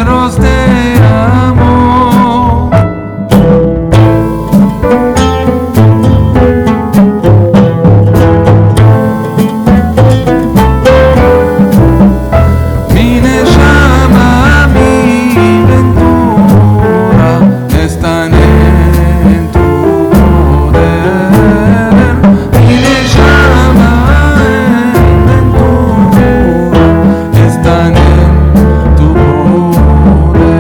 milagros de amor. Mi neshama, mi ventura están en tu poder. Mi neshama, mi ventura están en tu poder.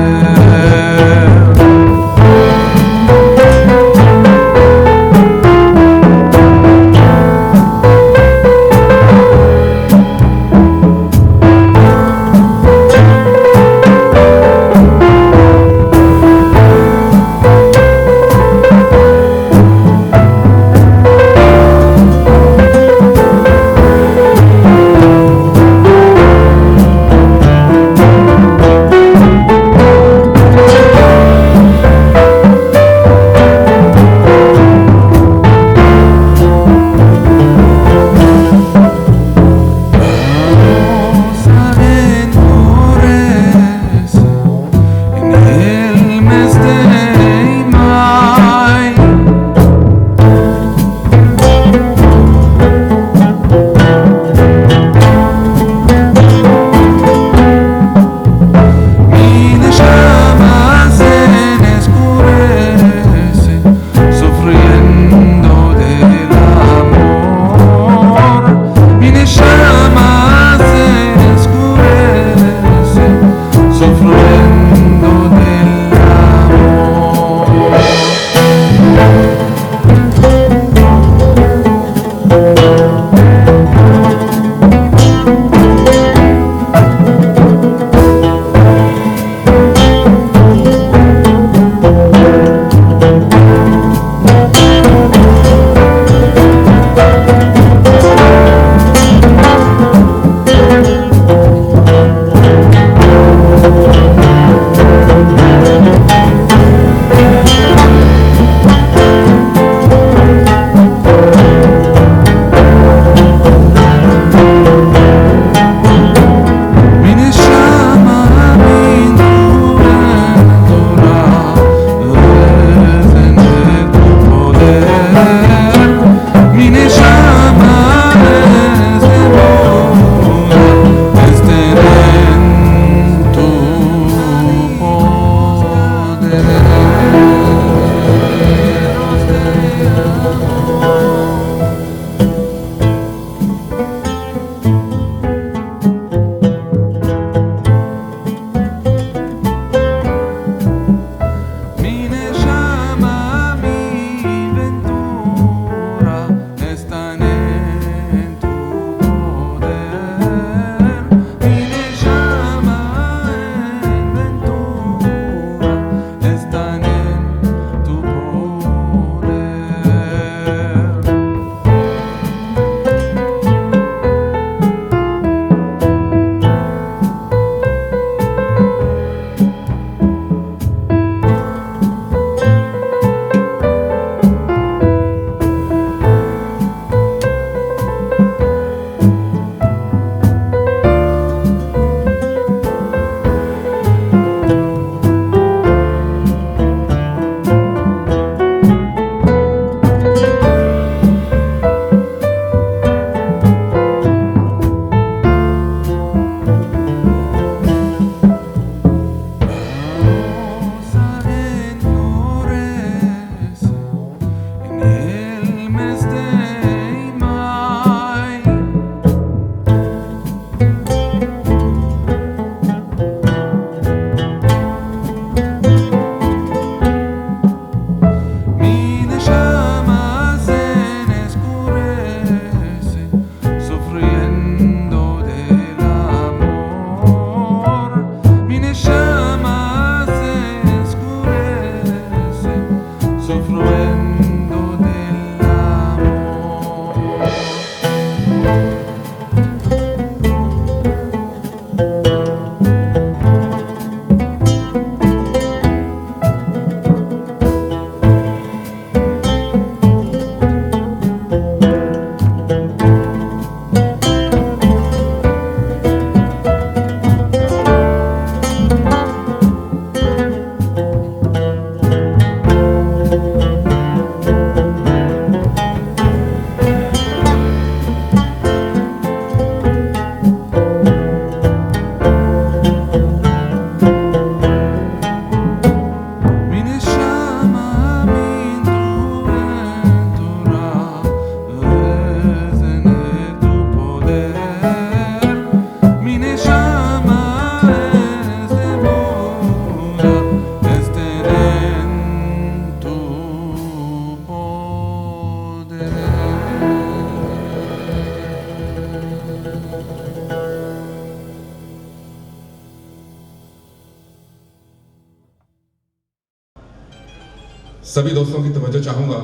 सभी दोस्तों की तवज्जो चाहूँगा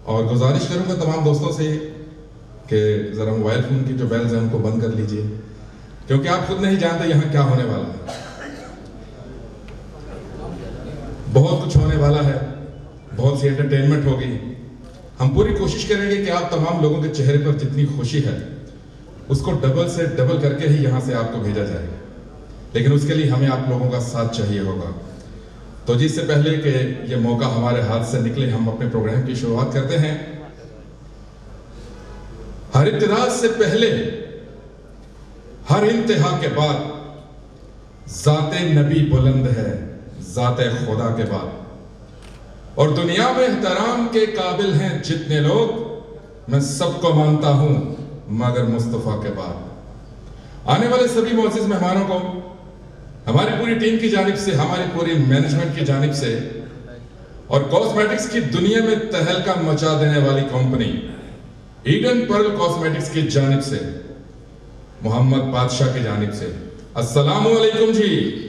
और गुजारिश करूँगा तमाम दोस्तों से कि ज़रा मोबाइल फ़ोन की जो बेल्स हैं उनको बंद कर लीजिए, क्योंकि आप खुद नहीं जानते यहाँ क्या होने वाला है। बहुत कुछ होने वाला है, बहुत सी एंटरटेनमेंट होगी। हम पूरी कोशिश करेंगे कि आप तमाम लोगों के चेहरे पर जितनी खुशी है उसको डबल से डबल करके ही यहाँ से आपको भेजा जाएगा, लेकिन उसके लिए हमें आप लोगों का साथ चाहिए होगा। तो जिससे पहले कि ये मौका हमारे हाथ से निकले, हम अपने प्रोग्राम की शुरुआत करते हैं। हर इब्तिदा से पहले, हर इंतहा के बाद ज़ाते नबी बुलंद है, ज़ाते खुदा के बाद। और दुनिया में एहतराम के काबिल हैं जितने लोग, मैं सबको मानता हूं मगर मुस्तफा के बाद। आने वाले सभी मुअज़्ज़िज़ मेहमानों को हमारी पूरी टीम की जानिब से, हमारी पूरी मैनेजमेंट की जानिब से और कॉस्मेटिक्स की दुनिया में तहलका मचा देने वाली कंपनी ईडन पर्ल कॉस्मेटिक्स की जानिब से, मोहम्मद बादशाह की जानिब से अस्सलामु अलैकुम जी।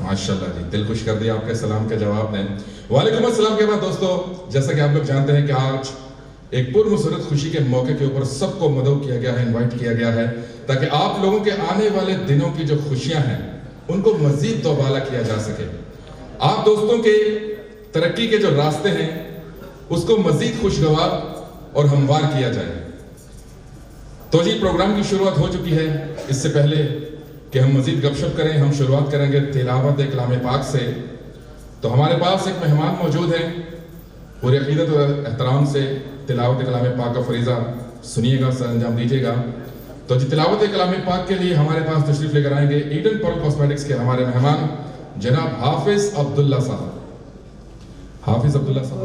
माशाल्लाह जी, दिल खुश कर दिया आपके सलाम के जवाब ने। वालेकुम अस्सलाम के बाद दोस्तों, जैसा कि आप लोग जानते हैं कि आज एक पुरमसरत खुशी के मौके के ऊपर सबको मदऊ किया गया है, इनवाइट किया गया है, ताकि आप लोगों के आने वाले दिनों की जो खुशियां हैं उनको मजीद दोबाला किया जा सके। आप दोस्तों के तरक्की के जो रास्ते हैं उसको मजीद खुशगवार और हमवार किया जाए। तो जी प्रोग्राम की शुरुआत हो चुकी है। इससे पहले कि हम मजीद गपशप करें, हम शुरुआत करेंगे तिलावत कलाम पाक से। तो हमारे पास एक मेहमान मौजूद हैं, पूरे अकीदत और एहतराम से तिलावत कलाम पाक का फरीज़ा सुनिएगा, सर अंजाम दीजिएगा। तो जी तिलावत कलाम पाक के लिए हमारे पास तशरीफ लेकर आएंगे ईडन पर्ल कॉस्मेटिक्स के हमारे मेहमान जनाब हाफिज अब्दुल्ला साहब। हाफिज अब्दुल्ला साहब।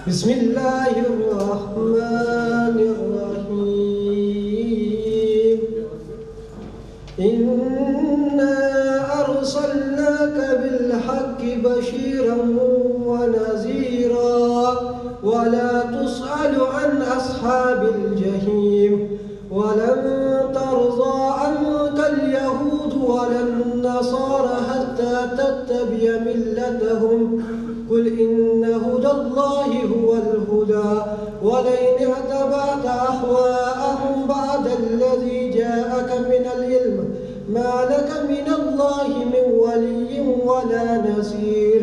बिस्मिल्लाहिर्रहमानिर्रहीम। इन्ना अरसलनाका बिलहक्कि बशीरन व नज़ीरा वला तुसअलु अन अस्हाबिल जहीम वलन तर्ज़ा अन्कल यहूद वलन नसारा हत्ता तत्तबिअ मिल्लतहुम कुल इन्न हुदल्लाहि हुवल हुदा वलइन इत्तबअत अहवाअहुम बअदल्लज़ी जाअक मिनल इल्म मा लक मिनल्लाहि मिन वलिय्यिन वला नसीर।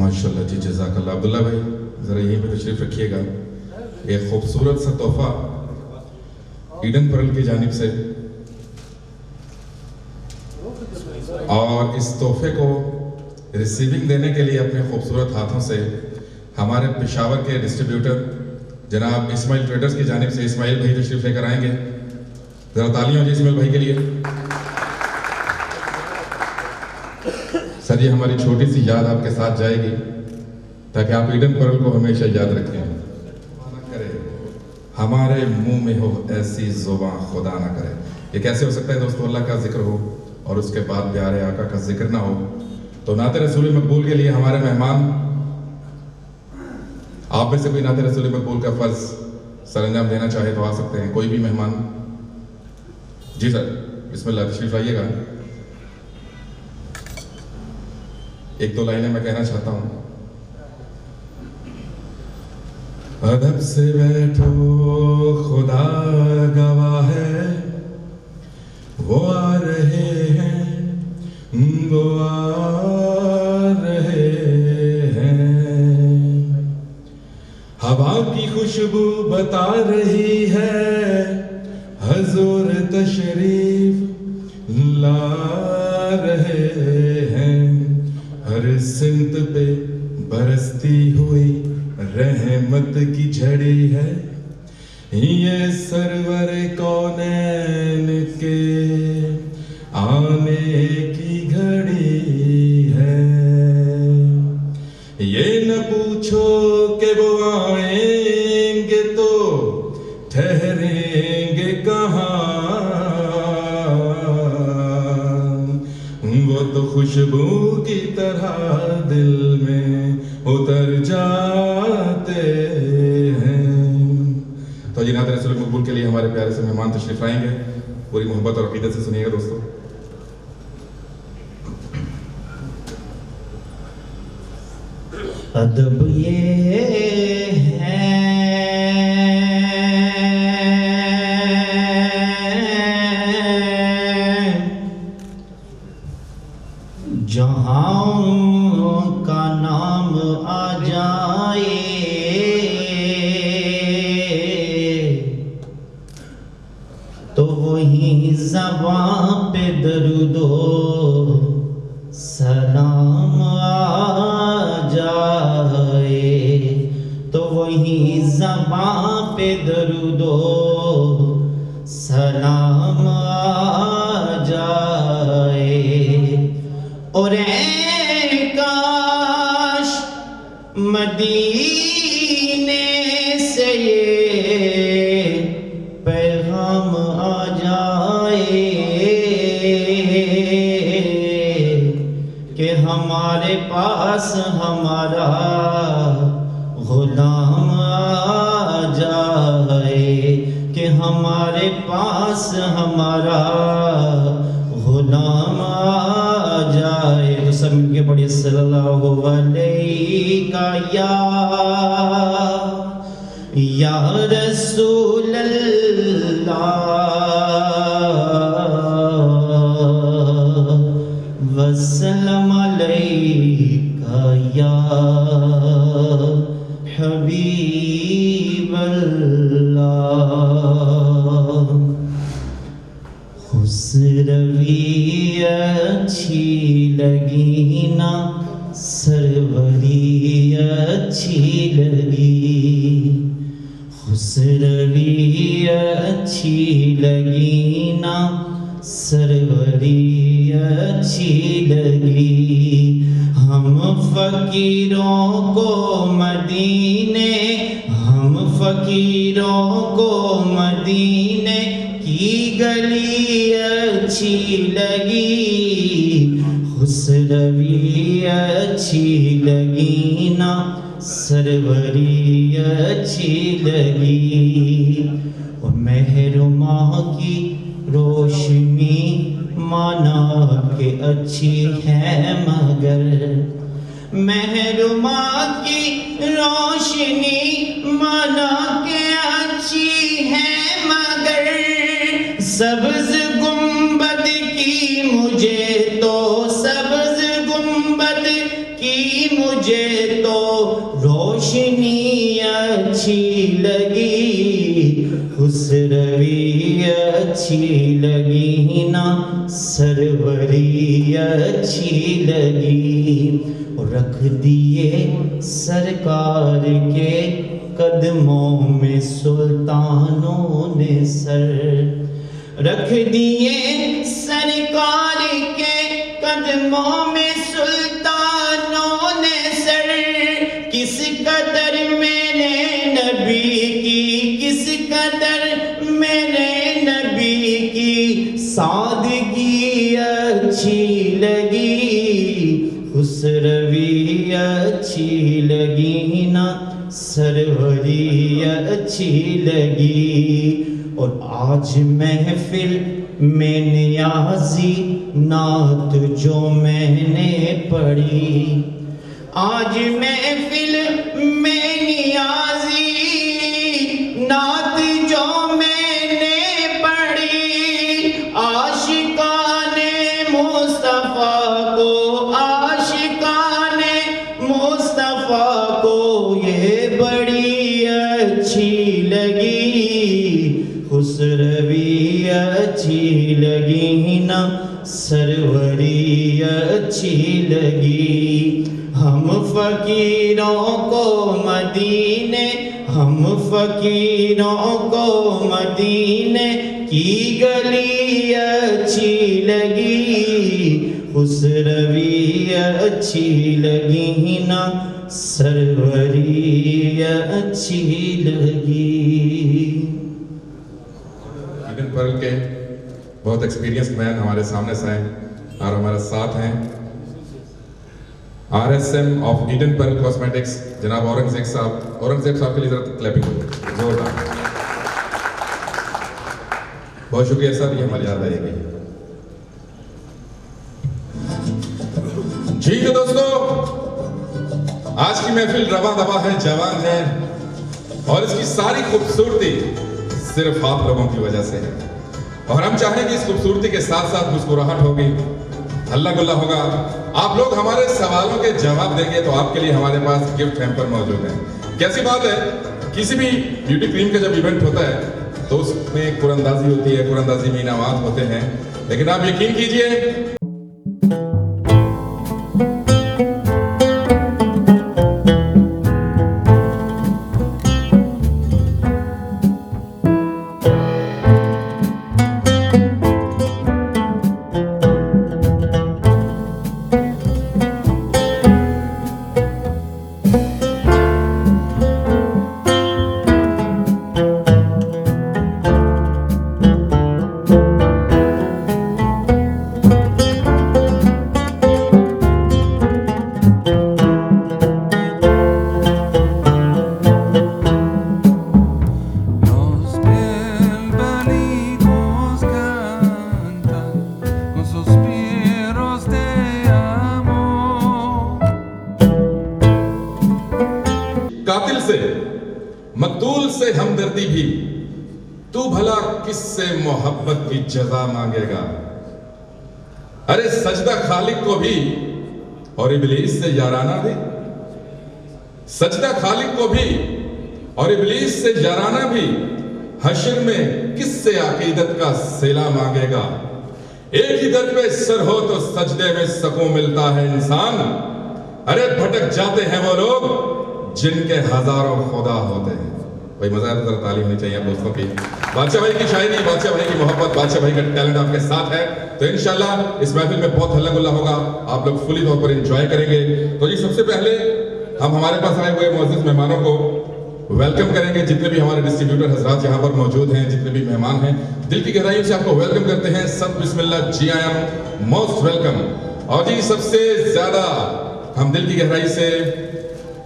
माशाल्लाह जी, जज़ाकल्लाह। अब्दुल्ला भाई ज़रा यहीं पे तशरीफ़ रखिएगा। एक खूबसूरत सा तोहफ़ा ईडन पर्ल की जानिब से, और इस तोहफे को रिसीविंग देने के लिए अपने खूबसूरत हाथों से हमारे पेशावर के डिस्ट्रीब्यूटर जनाब इस्माइल ट्रेडर्स की जानिब से इस्माइल भाई तशरीफ लेकर आएंगे। ज़रा तालियां हो जी इस्माइल भाई के लिए। सर ये हमारी छोटी सी याद आपके साथ जाएगी ताकि आप ईडन पर्ल को हमेशा याद रखें। हमारे मुंह में हो ऐसी ज़ुबान खुदा ना करे। ये कैसे हो सकता है दोस्तों, अल्लाह का जिक्र हो और उसके बाद प्यारे आका का जिक्र ना हो। तो नाते रसूल मकबूल के लिए हमारे मेहमान, आप में से कोई नाते रसूल मकबूल का फर्ज सरंजाम देना चाहे तो आ सकते हैं, कोई भी मेहमान। जी सर बिस्मिल्लाह तशरीफ लाइएगा। एक दो लाइनें मैं कहना चाहता हूँ। अदब से बैठो खुदा गवाह है, वो आ रहे हैं, वो आ रहे हैं। हवा की खुशबू बता रही है, हजूर तशरीफ ला रहे हैं। हर सिमत पे बरसती हुई रहमत की झड़ी है, ये सरवर कौनैन के आने की घड़ी है। ये न पूछो कि वो आएंगे तो ठहरेंगे कहाँ, खुशबू की तरह दिल में उतर जाते हैं। तो जी नात रसूल मकबूल के लिए हमारे प्यारे से मेहमान तशरीफ आएंगे, पूरी मोहब्बत और अकीदत से सुनिएगा दोस्तों। अदब ये है जहाँ का नाम आ जाए तो वही ज़बां पे दरूदो सलाम आ जाए, तो वही ज़बां पे दरूदो सलाम आ जाए। और ऐ काश मदीने से ये पैगाम आ जाए कि हमारे पास हमारा गुलाम आ जाए, कि हमारे पास हमारा गुलाम आ जाए। तो सब मिलके पढ़िए सल्लल्लाहु अलैहि या रसूल अल्लाह वसल्लम अलैका या हबीब अल्लाह। हुस्रवी अच्छी लगी ना सरवरी अच्छी लगी, हुस्रवी अच्छी लगी ना सरवरी अच्छी लगी। हम फकीरों को मदीने, हम फकीरों को मदीने की गली अच्छी लगी, हुस्रवी अच्छी लगी ना सरवरी अच्छी लगी। और महरुमा की रोशनी माना के अच्छी है मगर, महरुमा की रोशनी माना के अच्छी है मगर, सब्ज गुंबद की मुझे तो, सब्ज गुंबद की मुझे तो रोशनी अच्छी लगी, हुस्रवी अच्छी लगी ना सरवरी अच्छी लगी। और रख दिए सरकार के कदमों में सुल्तानों ने सर, रख दिए सरकार के कदमों में सुल्तानों ने सर। किस कदर मैंने नबी की, किस कदर मैंने नबी की सादगी अच्छी लगी, हुस्रवी अच्छी लगी ना सरवरी अच्छी लगी। और आज महफिल में नियाज़ी नात जो मैंने पढ़ी, आज महफिल में नियाज़ी नात जो मैंने पढ़ी, आशिकाने मुस्तफ़ा को, आशिकाने मुस्तफ़ा को ये बड़ी अच्छी लगी, हुस्रवी अच्छी लगी ना सरवरी अच्छी लगी। हम फकीरों को मदीने, हम फकीरों को मदीने की गली अच्छी लगी, हुस्रवी अच्छी लगी ना सरवरी अच्छी लगी। ईडन पर्ल के बहुत एक्सपीरियंस मैन हमारे सामने से आए और हमारे साथ हैं RSM of Eden Pearl cosmetics जनाब औरंगजेब साहब के लिए जरा क्लैपिंग जोरदार। बहुत शुक्रिया सर, ये हमारी याद आएगी। जी तो दोस्तों, आज की महफिल रवा दवा है, जवान है और इसकी सारी खूबसूरती सिर्फ आप लोगों की वजह से है। और हम चाहें कि इस खूबसूरती के साथ साथ मुस्कुराहट होगी, हल्ला गुल्ला होगा। आप लोग हमारे सवालों के जवाब देंगे तो आपके लिए हमारे पास गिफ्ट हैम्पर मौजूद है। कैसी बात है, किसी भी ब्यूटी क्रीम का जब इवेंट होता है तो उसमें कुरंदाजी होती है, कुरंदाजी में इनामात होते हैं, लेकिन आप यकीन कीजिए कातिल से मकतूल से हमदर्दी भी, तू भला किससे मोहब्बत की जजा मांगेगा। अरे सजदा खालिक को भी और इब्लीस से याराना भी, सजदा खालिक को भी और इब्लीस से याराना भी, हश्र में किससे अकीदत का सिला मांगेगा। एक ही दर पे सर हो तो सजदे में सुकून मिलता है इंसान। अरे भटक जाते हैं वो लोग जिनके हजारों खुदा होते हैं। भाई मजा जरा ताली होनी चाहिए आप दोस्तों की। बादशाह भाई की शायरी, बादशाह भाई की मोहब्बत, बादशाह भाई का टैलेंट आपके साथ है, तो इंशाल्लाह इस महफिल में बहुत हल्ला गुल्ला होगा, आप लोग फुली तौर पर एंजॉय करेंगे। तो जी सबसे पहले हम हमारे पास आए हुए मौजूद मेहमानों को वेलकम करेंगे। जितने भी हमारे डिस्ट्रीब्यूटर हजरात यहाँ पर मौजूद हैं, जितने भी मेहमान हैं, दिल की गहराइयों से आपको वेलकम करते हैं। सब बिस्मिल्लाह, जी आई एम मोस्ट वेलकम। और जी सबसे ज्यादा हम दिल की गहराई से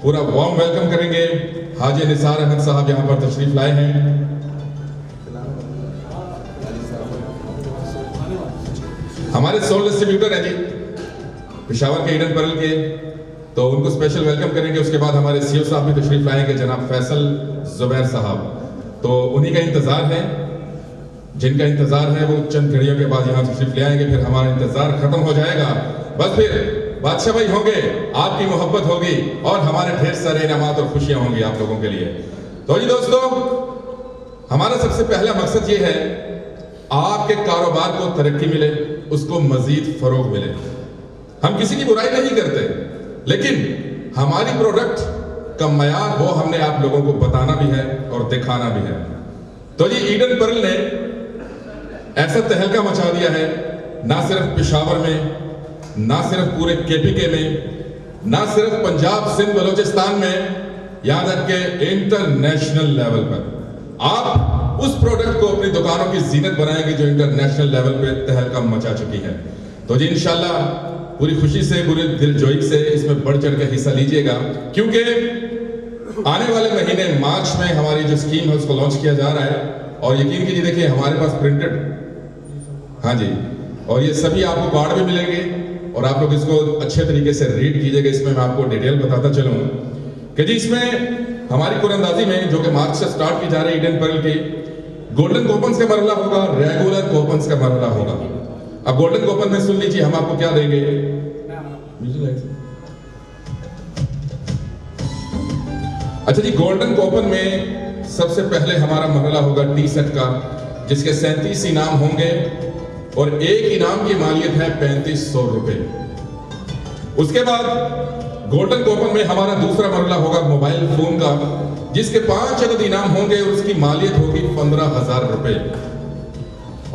पूरा वार्म वेलकम करेंगे हाजी निसार अहमद साहब, यहाँ पर तशरीफ लाए हैं। हमारे सोल डिस्ट्रीब्यूटर हैं जी पेशावर के ईडन पर्ल के, तो उनको स्पेशल वेलकम करेंगे। उसके बाद हमारे सीओ साहब भी तशरीफ लाएंगे, जनाब फैसल जुबैर साहब, तो उन्हीं का इंतजार है, जिनका इंतजार है वो चंद घड़ियों के बाद यहाँ तशरीफ ले आएंगे, फिर हमारा इंतजार खत्म हो जाएगा। बस फिर बादशाह भाई होंगे, आपकी मोहब्बत होगी और हमारे ढेर सारे इनामात और खुशियां होंगी आप लोगों के लिए। तो जी दोस्तों, हमारा सबसे पहला मकसद ये है आपके कारोबार को तरक्की मिले, उसको मजीद फरोग मिले। हम किसी की बुराई नहीं करते, लेकिन हमारी प्रोडक्ट का मयार वो हमने आप लोगों को बताना भी है और दिखाना भी है। तो जी ईडन पर्ल ने ऐसा तहलका मचा दिया है, ना सिर्फ पेशावर में, ना सिर्फ पूरे केपीके में, ना सिर्फ पंजाब सिंध बलोचिस्तान में, यहां तक के इंटरनेशनल लेवल पर आप उस प्रोडक्ट को अपनी दुकानों की जीनत बनाएंगे जो इंटरनेशनल लेवल पे तहलका मचा चुकी है। तो जी इंशाल्लाह पूरी खुशी से, पूरी दिलजोई से इसमें बढ़ चढ़ कर हिस्सा लीजिएगा, क्योंकि आने वाले महीने मार्च में हमारी जो स्कीम है उसको लॉन्च किया जा रहा है। और यकीन कीजिए, देखिए हमारे पास प्रिंटेड, हाँ जी, और ये सभी आपको कार्ड भी मिलेंगे और आप लोग इसको अच्छे तरीके से रीड कीजिएगा। इसमें मैं आपको डिटेल बताता चलूं कि जी इसमें हमारी कुरंदाजी में जो कि मार्च से स्टार्ट की जा रही है ईडन पर्ल की, गोल्डन कूपन्स का मरला होगा, रेगुलर कूपन्स का मरला होगा। अब गोल्डन कूपन में सुन लीजिए हम आपको क्या देंगे। अच्छा जी, गोल्डन कूपन में सबसे पहले हमारा मरला होगा टी सेट का, जिसके 37 इनाम होंगे और एक इनाम की मालियत है 3500 रुपए। उसके बाद गोल्डन कूपन में हमारा दूसरा मरला होगा मोबाइल फोन का, जिसके 5 अदद इनाम होंगे और उसकी मालियत होगी 15,000 रुपए।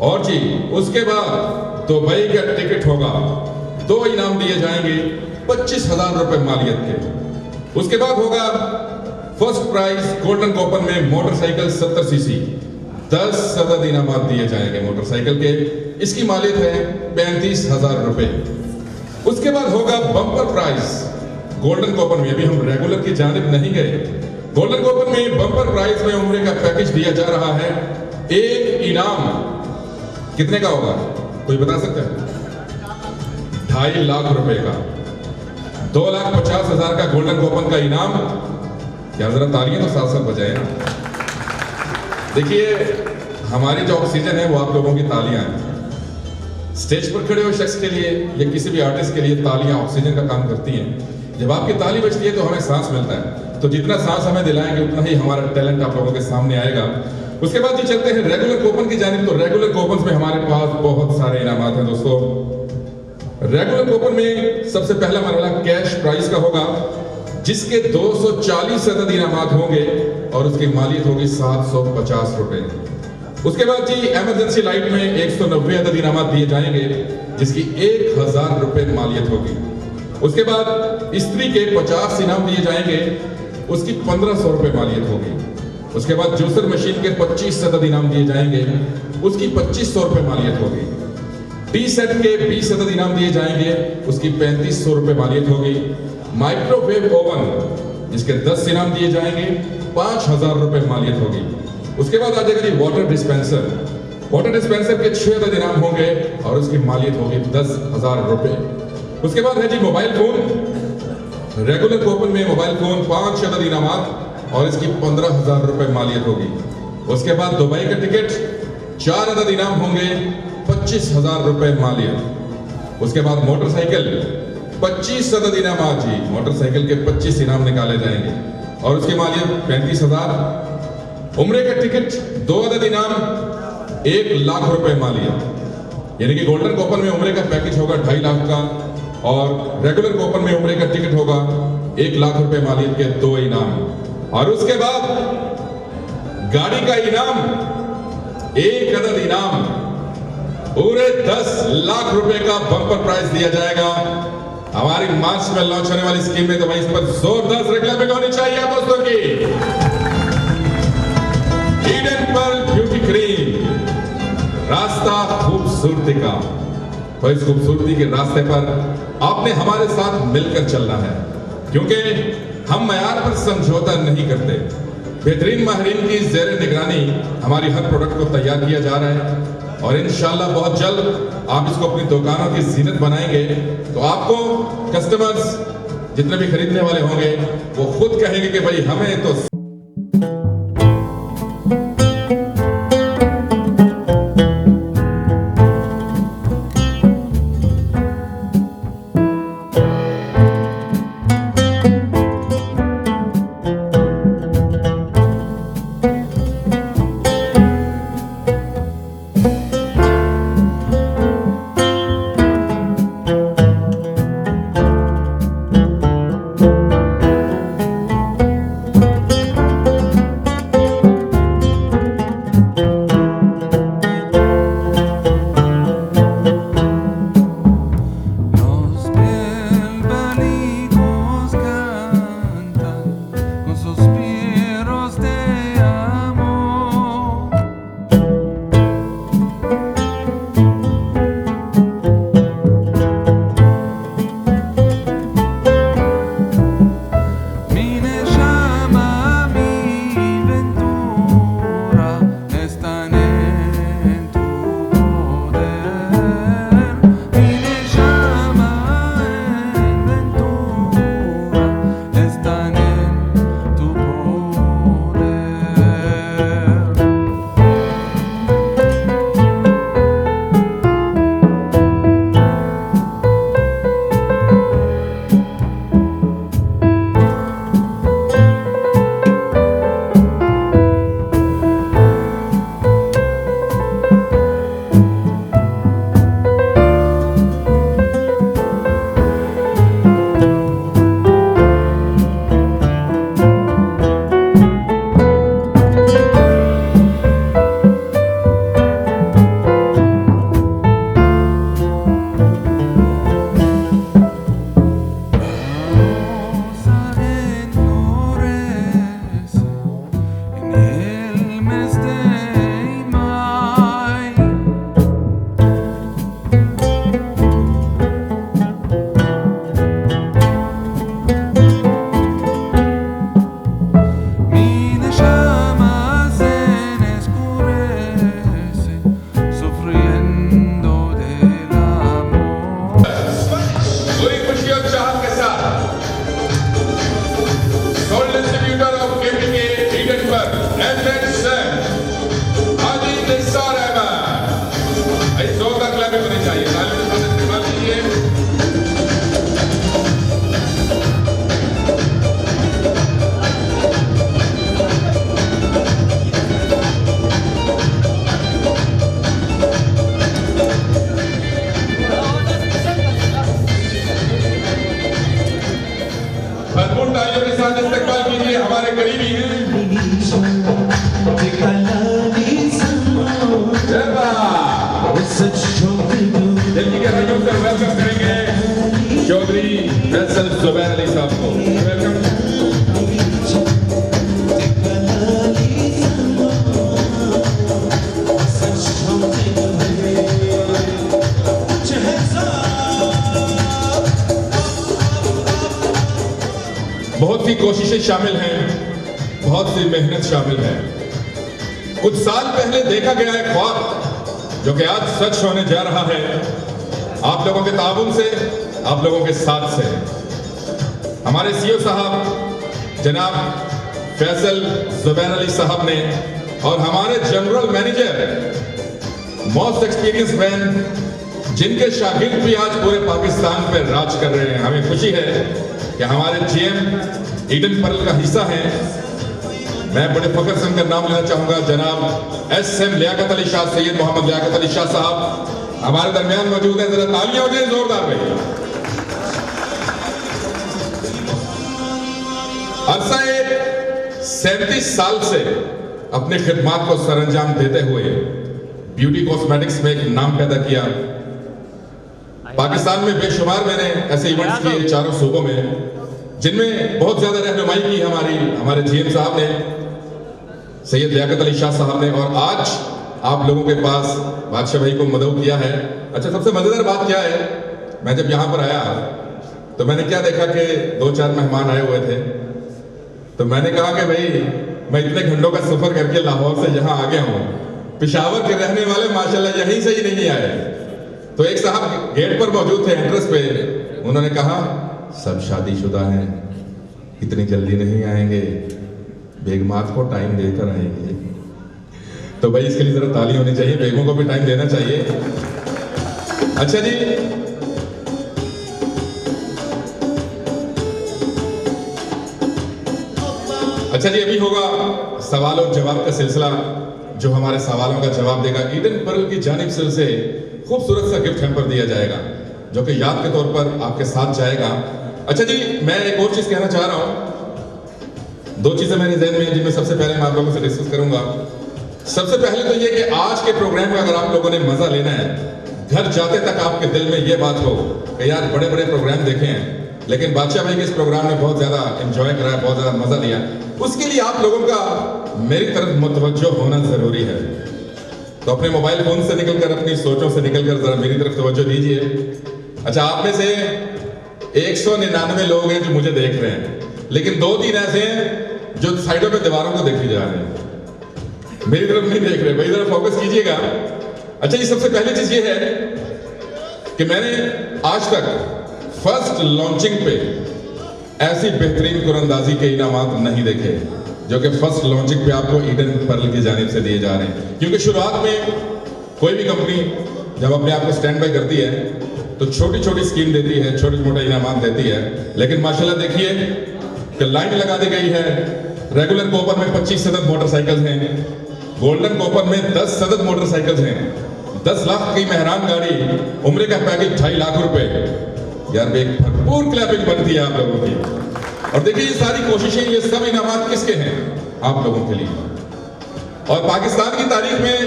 और जी उसके बाद दुबई का टिकट होगा, 2 इनाम दिए जाएंगे 25,000 रुपए मालियत के। उसके बाद होगा फर्स्ट प्राइज गोल्डन कूपन में मोटरसाइकिल 70 सीसी, 10 अदद इनामात दिए जाएंगे मोटरसाइकिल के, इसकी मालियत है 35,000 रुपए। उसके बाद होगा बम्पर प्राइज गोल्डन कूपन में, अभी हम रेगुलर की जानिब नहीं गए। गोल्डन कूपन में बम्पर प्राइस में उम्र का पैकेज दिया जा रहा है। एक इनाम कितने का होगा, कोई बता सकता है? 2.5 लाख रुपए का, 2,50,000 का गोल्डन कूपन का इनाम। क्या जरा तालियां तो साथ साथ बजाए ना। देखिए, हमारी जो ऑक्सीजन है वो आप लोगों की तालियां हैं। स्टेज पर खड़े हुए शख्स के लिए या किसी भी आर्टिस्ट के लिए तालियां ऑक्सीजन का काम करती हैं। जब आपकी ताली बजती है तो हमें सांस मिलता है, तो जितना सांस हमें दिलाएंगे उतना ही हमारा टैलेंट आप लोगों के सामने आएगा। उसके बाद जी चलते हैं रेगुलर कूपन की जानिब। तो रेगुलर कूपन में हमारे पास बहुत सारे इनामात हैं दोस्तों। रेगुलर कूपन में सबसे पहला मरहला कैश प्राइस का होगा, जिसके 240 अदद इनामात होंगे और उसकी मालियत होगी 750 रुपए। उसके बाद जी इमरजेंसी लाइट में 190 अदद इनामात दिए जाएंगे, जिसकी 1000 रुपए मालियत होगी। उसके बाद स्त्री के 50 इनाम दिए जाएंगे, उसकी 1500 रुपए मालियत होगी। उसके बाद जूसर मशीन के 25 अदद इनाम दिए जाएंगे, उसकी 2500 रुपए मालियत होगी। टी सेट के 20 अदद इनाम दिए जाएंगे, उसकी 3500 रुपए मालियत होगी। माइक्रोवेव ओवन जिसके 10 इनाम दिए जाएंगे, 5000 रुपए मालियत होगी। उसके बाद आ जाएगा जी वाटर डिस्पेंसर। वाटर डिस्पेंसर के 6 अदद इनाम होंगे और उसकी मालियत होगी 10,000 रुपए। उसके बाद है जी मोबाइल फोन। रेगुलर कूपन में मोबाइल फोन 5 अदद इनामात और इसकी 15,000 रुपए मालियत होगी। उसके बाद दुबई का टिकट 4 अदद इनाम होंगे, 25,000 रुपए मालियत। उसके बाद मोटरसाइकिल 25 अदद इनामात जी, मोटरसाइकिल के 25 इनाम निकाले जाएंगे और उसकी मालियत 35,000। उम्रे का टिकट 2 अदद इनाम, 1 लाख रुपए मालियत। यानी कि गोल्डन कूपन में उम्रे का पैकेज होगा 2.5 लाख का और रेगुलर कूपन में उम्रे का टिकट होगा 1 लाख रुपए मालियत के 2 इनाम। और उसके बाद गाड़ी का इनाम 1 अदद इनाम, पूरे 10 लाख रुपए का बम्पर प्राइस दिया जाएगा। हमारी मार्च में लॉन्च होने वाली स्कीम में तो भाई इस पर जोरदार रिक्लेमिंग होनी चाहिए दोस्तों की। ईडन पर्ल ब्यूटी क्रीम, रास्ता खूबसूरती का। तो इस खूबसूरती के रास्ते पर आपने हमारे साथ मिलकर चलना है, क्योंकि हम मयार पर समझौता नहीं करते। बेहतरीन माहिरीन की ज़ेरे निगरानी हमारी हर प्रोडक्ट को तैयार किया जा रहा है और इंशाल्लाह बहुत जल्द आप इसको अपनी दुकानों की जीनत बनाएंगे तो आपको कस्टमर्स जितने भी खरीदने वाले होंगे वो खुद कहेंगे कि भाई हमें तो दिल की गहराइयों से वेलकम करेंगे चौधरी फैसल जुबैर अली साहब को। वेलकम। बहुत सी कोशिशें शामिल हैं, बहुत सी मेहनत शामिल है। कुछ साल पहले देखा गया एक ख्वाब जो कि आज सच होने जा रहा है, आप लोगों के ताउन से, आप लोगों के साथ से। हमारे सीईओ साहब जनाब फैसल जुबैर अली साहब ने और हमारे general manager most experience man, जिनके शागिर्द भी आज पूरे पाकिस्तान पर राज कर रहे हैं। हमें खुशी है कि हमारे जीएम ईडन पर्ल का हिस्सा हैं। मैं बड़े फख्र से उनका नाम लेना चाहूंगा, जनाब एसएम लियाकत अली शाह, सैयद मोहम्मद लियाकत अली शाह साहब हमारे दरमियान मौजूद हैं। जरा तालियां हो जाए जोरदार भाई। अरसा 37 साल से अपनी खिदमात को सरअंजाम देते हुए ब्यूटी कॉस्मेटिक्स में एक नाम पैदा किया। पाकिस्तान में बेशुमार मैंने ऐसे इवेंट्स किए चारों सूबों में, जिनमें बहुत ज्यादा रहनुमाई की हमारे जीएम साहब ने, सैयद लियाकत अली शाह साहब ने, और आज आप लोगों के पास बादशाह भाई को मदऊ किया है। अच्छा, सबसे मजेदार बात क्या है, मैं जब यहाँ पर आया तो मैंने क्या देखा कि 2-4 मेहमान आए हुए थे। तो मैंने कहा कि भाई मैं इतने घंटों का सफर करके लाहौर से यहाँ आ गया हूँ, पेशावर के रहने वाले माशाल्लाह यहीं से ही नहीं आए। तो एक साहब गेट पर मौजूद थे एंट्रेंस पे, उन्होंने कहा सब शादीशुदा हैं, इतनी जल्दी नहीं आएंगे, बेगमात को टाइम देकर आएंगे। तो भाई इसके लिए जरा ताली होनी चाहिए, बेगमों को भी टाइम देना चाहिए। अच्छा जी, अभी होगा सवाल और जवाब का सिलसिला, जो हमारे सवालों का जवाब देगा ईडन पर्ल की जानिब से उसे खूबसूरत सा गिफ्ट हैम्पर दिया जाएगा, जो कि याद के तौर पर आपके साथ जाएगा। अच्छा जी, मैं एक और चीज कहना चाह रहा हूं। 2 चीजें मेरे ज़हन में, जिनमें सबसे पहले मैं आप लोगों से डिस्कस करूंगा। सबसे पहले तो ये कि आज के प्रोग्राम में अगर आप लोगों ने मजा लेना है, घर जाते तक आपके दिल में ये बात हो कि यार बड़े बड़े प्रोग्राम देखे हैं, लेकिन बादशाह भाई के इस प्रोग्राम में बहुत ज्यादा एंजॉय करा है, बहुत ज्यादा मजा लिया, उसके लिए आप लोगों का मेरी तरफ मुतवज्जो होना जरूरी है। तो अपने मोबाइल फोन से निकलकर, अपनी सोचों से निकलकर जरा मेरी तरफ तवज्जो दीजिए। अच्छा, आप में से 199 लोग हैं जो मुझे देख रहे हैं, लेकिन 2-3 ऐसे हैं जो साइडों पे दीवारों को देखे जा रहे हैं, मेरी तरफ नहीं देख रहे। भाई जरा फोकस कीजिएगा। अच्छा, ये सबसे पहली चीज ये है कि मैंने आज तक फर्स्ट लॉन्चिंग पे ऐसी बेहतरीन कुरंदाजी के इनामात नहीं देखे जो कि फर्स्ट लॉन्चिंग पे आपको ईडन पर्ल की जानिब से दिए जा रहे हैं। क्योंकि शुरुआत में कोई भी कंपनी जब अपने आप को स्टैंड बाय करती है तो छोटी छोटी स्कीम देती है, छोटे मोटे इनामात देती है, लेकिन माशाल्लाह देखिए कि लाइन लगा दी गई है। रेगुलर कॉपर में 25 सदद मोटरसाइकिल हैं, गोल्डन कॉपर में 10 सदद मोटरसाइकिल हैं, 10 लाख की मेहरान गाड़ी, उम्रे का पैकेज 2.5 लाख रुपए। यार एक भरपूर क्लैपिंग बनती है आप लोगों की। और देखिए ये सारी कोशिशें, ये सब इनामात किसके हैं? आप लोगों के लिए। और पाकिस्तान की तारीख में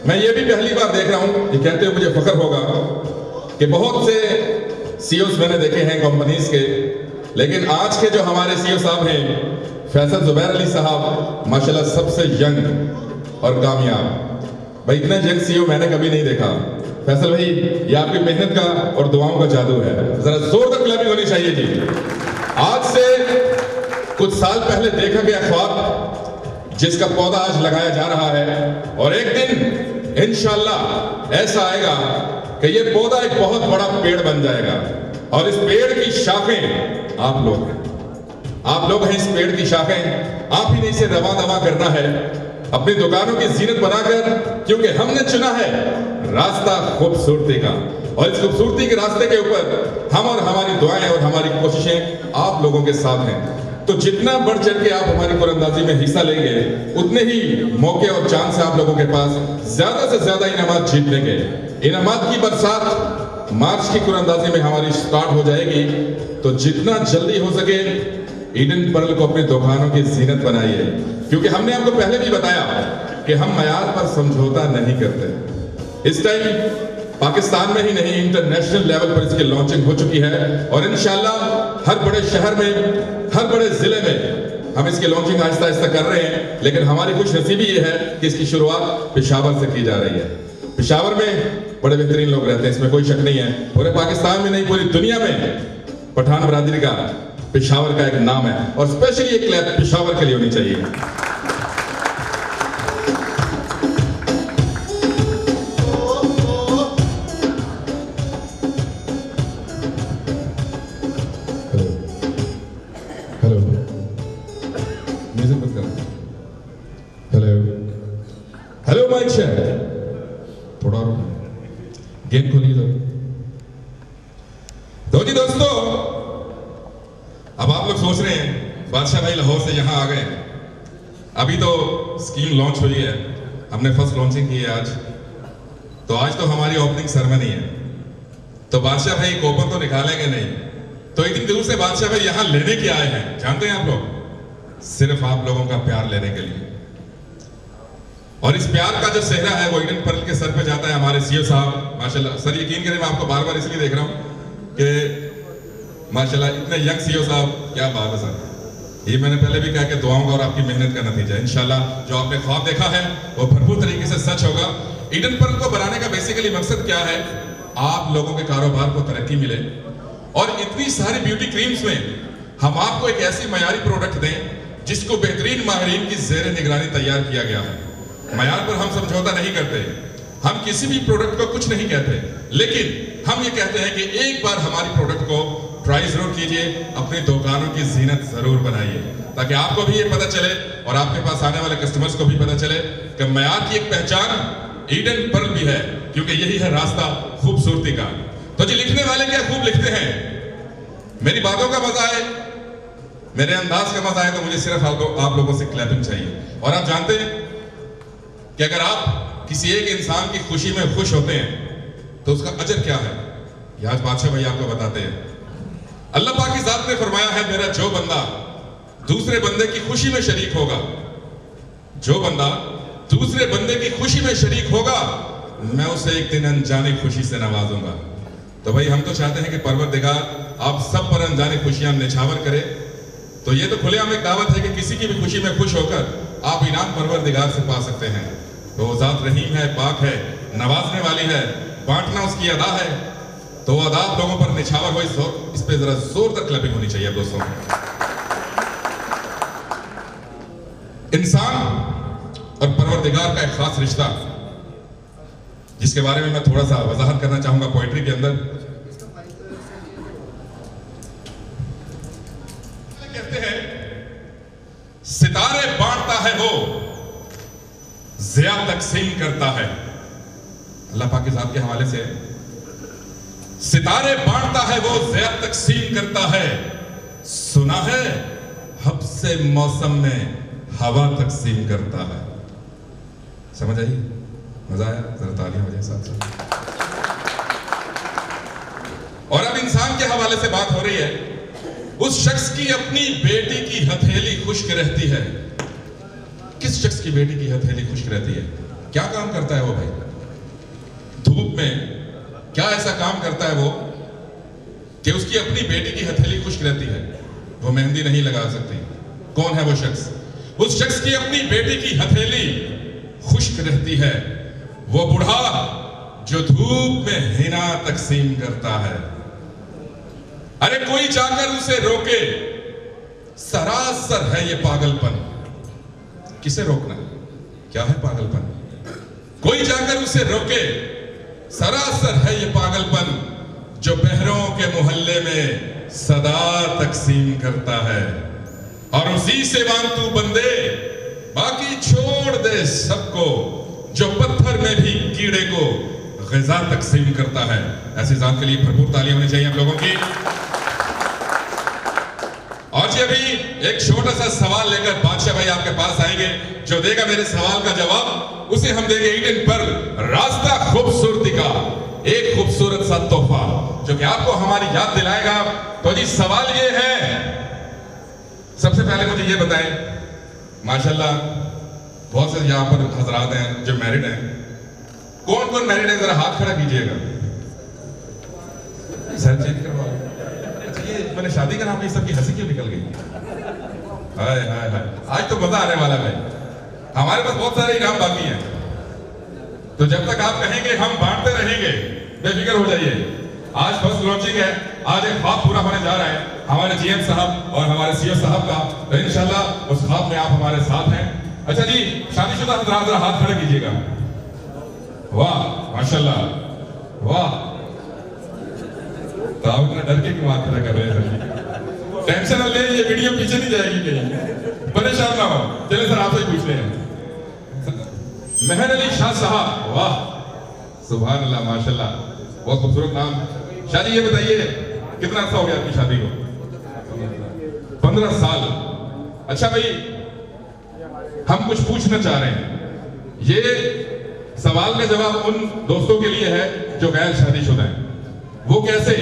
मैं ये भी पहली बार देख रहा हूं, ये कहते हुए मुझे फख्र होगा कि बहुत से सीईओस मैंने देखे हैं कंपनीज के, लेकिन आज के जो हमारे सीईओ साहब हैं फैसल जुबैर अली साहब, माशाल्लाह सबसे यंग और कामयाब। भाई इतना यंग सीईओ मैंने कभी नहीं देखा। फैसल भाई, ये आपकी मेहनत का और दुआओं का जादू है, जरा जोरदार क्लैपिंग होनी चाहिए जी। आज से कुछ साल पहले देखा गया ख्वाब, जिसका पौधा आज लगाया जा रहा है, और एक दिन इंशाअल्लाह ऐसा आएगा कि ये पौधा एक बहुत बड़ा पेड़ बन जाएगा, और इस पेड़ की शाखें आप लोग हैं। आप लोग हैं इस पेड़ की शाखें। आप ही ने इसे रवा दवा करना है अपनी दुकानों की जीनत बनाकर, क्योंकि हमने चुना है रास्ता खूबसूरती का, और इस खूबसूरती के रास्ते के ऊपर हम और हमारी दुआएं और हमारी कोशिशें आप लोगों के साथ हैं। तो जितना बढ़ चढ़ के आप हमारी कुरंदाजी में हिस्सा लेंगे, उतने ही मौके और चांस से आप लोगों के पास ज्यादा से ज्यादा इनामात जीत लेंगे। इनामात की बरसात मार्च की कुरंदाजी में हमारी स्टार्ट हो जाएगी। तो जितना जल्दी हो सके ईडन पर्ल को अपनी दुकानों की जीनत बनाइए, क्योंकि हमने आपको पहले भी बताया कि हम मयार पर समझौता नहीं करते। इस टाइम पाकिस्तान में ही नहीं, इंटरनेशनल लेवल पर इसकी लॉन्चिंग हो चुकी है और इंशाल्लाह हर बड़े शहर में, हर बड़े जिले में हम इसकी लॉन्चिंग आहिस्ता आहिस्ता कर रहे हैं। लेकिन हमारी खुशनसीबी ये है कि इसकी शुरुआत पेशावर से की जा रही है। पेशावर में बड़े बेहतरीन लोग रहते हैं, इसमें कोई शक नहीं है। पूरे पाकिस्तान में नहीं, पूरी दुनिया में पठान बरादरी का पेशावर का एक नाम है और स्पेशली एक क्लैप पेशावर के लिए होनी चाहिए। हेलो माइक शेयर, थोड़ा गेम खोलिए तो जी दोस्तों, अब आप लोग सोच रहे हैं बादशाह भाई लाहौर से यहाँ आ गए। अभी तो स्कीम लॉन्च हुई है, हमने फर्स्ट लॉन्चिंग की है आज, तो आज तो हमारी ओपनिंग सेरेमनी है। तो बादशाह भाई कोपन तो निकालेंगे नहीं, तो इतनी दूर से बादशाह भाई यहाँ लेने के आए हैं, जानते हैं आप लोग, सिर्फ आप लोगों का प्यार लेने के लिए। और इस प्यार का जो सेहरा है वो ईडन पर्ल के सर पे जाता है, हमारे सीईओ साहब माशाल्लाह। सर यकीन करें, मैं आपको बार बार इसलिए देख रहा हूँ कि माशाल्लाह इतने यंग सीईओ साहब, क्या बात है सर। ये मैंने पहले भी कहा कि दुआओं का और आपकी मेहनत का नतीजा इंशाल्लाह जो आपने ख्वाब देखा है वो भरपूर तरीके से सच होगा। ईडन पर्ल को बनाने का बेसिकली मकसद क्या है, आप लोगों के कारोबार को तरक्की मिले और इतनी सारी ब्यूटी क्रीम्स में हम आपको एक ऐसी मयारी प्रोडक्ट दें जिसको बेहतरीन माहिरीन की ज़ेरे निगरानी तैयार किया गया है। मयार पर हम समझौता नहीं करते, हम किसी भी प्रोडक्ट को कुछ नहीं कहते, लेकिन हम ये कहते हैं कि एक बार हमारी प्रोडक्ट को ट्राई जरूर कीजिए, अपनी दुकानों की जीनत जरूर बनाइए, ताकि आपको भी ये पता चले और आपके पास आने वाले कस्टमर्स को भी पता चले कि मयार की एक पहचान ईडन पर्ल भी है, क्योंकि यही है रास्ता खूबसूरती का। तो जी लिखने वाले क्या खूब लिखते हैं, मेरी बातों का मजा आए, मेरे अंदाज का मजा आए, तो मुझे सिर्फ आप लोगों से क्लैपिंग चाहिए। और आप जानते हैं कि अगर आप किसी एक इंसान की खुशी में खुश होते हैं तो उसका अजर क्या है, ये आज बादशाह भाई आपको बताते हैं। अल्लाह पाक की जात ने फरमाया है, मेरा जो बंदा दूसरे बंदे की खुशी में शरीक होगा, जो बंदा दूसरे बंदे की खुशी में शरीक होगा, मैं उसे एक दिन अनजाने खुशी से नवाजूंगा। तो भाई हम तो चाहते हैं कि परवरदिगार आप सब पर अनजाने खुशियां निछावर करे। तो ये तो खुलेआम एक दावत है कि किसी की भी खुशी में खुश होकर आप इनाम परवरदिगार से पा सकते हैं। तो ज़ात रहीम है, पाक है, नवाजने वाली है, बांटना उसकी अदा है। तो अदा आप लोगों पर निछावर हो, इस पे जरा जोरदार क्लैपिंग होनी चाहिए दोस्तों। इंसान और परवरदिगार का एक खास रिश्ता, जिसके बारे में मैं थोड़ा सा वजाहत करना चाहूंगा पोएट्री के अंदर। कहते हैं सितारे बांटता है वो, ज़िया तकसीम करता है। अल्लाह पाक की ज़ात के हवाले से, सितारे बांटता है वो, ज़िया तकसीम करता है। सुना है हब से मौसम में हवा तकसीम करता है। समझ आई, मजा आया, जरा तालियां बजाएं साथ साथ। और अब इंसान के हवाले से बात हो रही है, उस शख्स की अपनी बेटी की हथेली खुश्क रहती है। किस शख्स की बेटी की हथेली खुश्क रहती है? क्या काम करता है वो भाई? धूप में क्या ऐसा काम करता है वो कि उसकी अपनी बेटी की हथेली खुश्क रहती है, वो मेहंदी नहीं लगा सकती? कौन है वो शख्स? उस शख्स की अपनी बेटी की हथेली खुश्क रहती है, वो बूढ़ा जो धूप में हिना तकसीम करता है। अरे कोई जाकर उसे रोके, सरासर है ये पागलपन। किसे रोकना? क्या है पागलपन? कोई जाकर उसे रोके, सरासर है ये पागलपन, जो बहरों के मोहल्ले में सदा तकसीम करता है। और उसी से मांग तू बंदे, बाकी छोड़ दे सबको, जो पत्थर में भी कीड़े को ग़िज़ा तकसीम करता है। ऐसी जात के लिए भरपूर तालियां होनी चाहिए आप लोगों की। और जी अभी एक छोटा सा सवाल लेकर बादशाह भाई आपके पास आएंगे, जो देगा मेरे सवाल का जवाब उसे हम देंगे ईडन पर्ल रास्ता खूबसूरती का एक खूबसूरत सा तोहफा, जो कि आपको हमारी याद दिलाएगा। तो जी सवाल ये है, सबसे पहले मुझे ये बताएं, माशाल्लाह बहुत से यहाँ पर हजरात हैं जो मैरिड हैं, कौन कौन मैरिड है, जरा हाथ खड़ा कीजिएगा। सर चेंज करवा। अच्छा ये मैंने शादी का नाम, ये सबकी हंसी क्यों निकल गई? हाय हाय हाय, आज तो मजा आने वाला है भाई। हमारे पास बहुत सारे इनाम बाकी हैं, तो जब तक आप कहेंगे हम बांटते रहेंगे, बेफिक्र हो जाइए। आज फर्स्ट लॉन्चिंग है, आज एक ख्वाब पूरा होने जा रहा है हमारे जीएम साहब और हमारे सीएम साहब का, तो इंशाल्लाह उस ख्वाब में आप हमारे साथ हैं। अच्छा जी, शादीशुदा हज़रात जरा हाथ खड़ा कीजिएगा। वाह माशाल्लाह, वाह। तो आप इतना डर के क्यों हाथ खड़ा कर रहे हैं सर? टेंशन न ले, ये वीडियो पीछे नहीं जाएगी कहीं, परेशान ना हो। चलिए सर आपसे पूछ रहे हैं। मेहर अली शाह साहब, वाह सुभान अल्लाह माशाल्लाह, बहुत खूबसूरत नाम। शादी ये बताइए कितना अर्सा हो गया आपकी शादी को? 15 साल। अच्छा भाई, हम कुछ पूछना चाह रहे हैं, ये सवाल का जवाब उन दोस्तों के लिए है जो गैर शादीशुदा हैं। वो कैसे,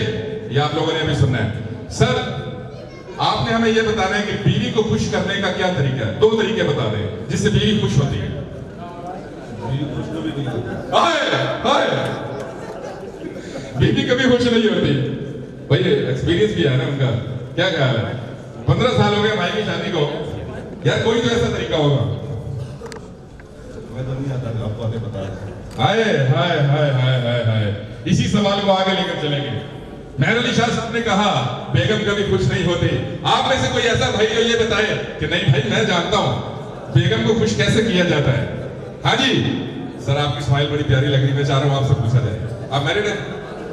ये आप लोगों ने अभी सुनना है। सर आपने हमें ये बताना है कि बीवी को खुश करने का क्या तरीका है। 2 तरीके बता दें जिससे बीवी खुश होती है। बीवी कभी खुश नहीं होती भाई, एक्सपीरियंस भी है ना उनका। क्या ख्याल है? 15 साल हो गए भाई की शादी को, यार कोई तो ऐसा तरीका होगा। मैं तो नहीं आता, आपको आगे बता रहा। हाय हाय हाय हाय हाय हाय, इसी सवाल को आगे लेकर चलेंगे। मेहर अली शाह साहब ने कहा बेगम कभी खुश नहीं होती। आप में से कोई ऐसा भाई जो ये बताए कि नहीं भाई मैं जानता हूं बेगम को खुश कैसे किया जाता है। हाँ जी सर, आपकी स्माइल बड़ी प्यारी लग रही, मैं चाह रहा हूँ आपसे पूछा जाए। आप मैरिड हैं?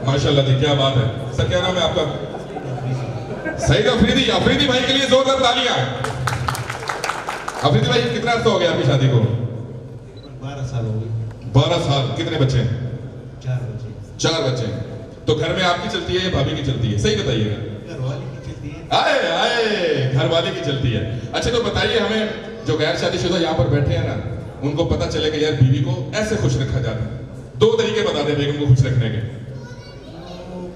माशाल्लाह जी, क्या बात है। सर क्या नाम है आपका? सईद अफरीदी। अफरीदी भाई के लिए जोरदार तालियां। अफरीदी भाई कितना अर्सा हो गया आपकी शादी को? 12 साल हो गए। 12 साल। कितने बच्चे हैं? 4 बच्चे। 4 बच्चे हैं। तो घर में आपकी चलती है या भाभी की चलती है? सही बताइएगा। घरवाली की चलती है। आए आए, घरवाली की चलती है। अच्छा तो बताइए हमें, जो गैर शादीशुदा यहाँ पर बैठे हैं ना, उनको पता चले कि यार बीवी को ऐसे खुश रखा जाता है। 2 तरीके बता दें बेगम को खुश रखने के।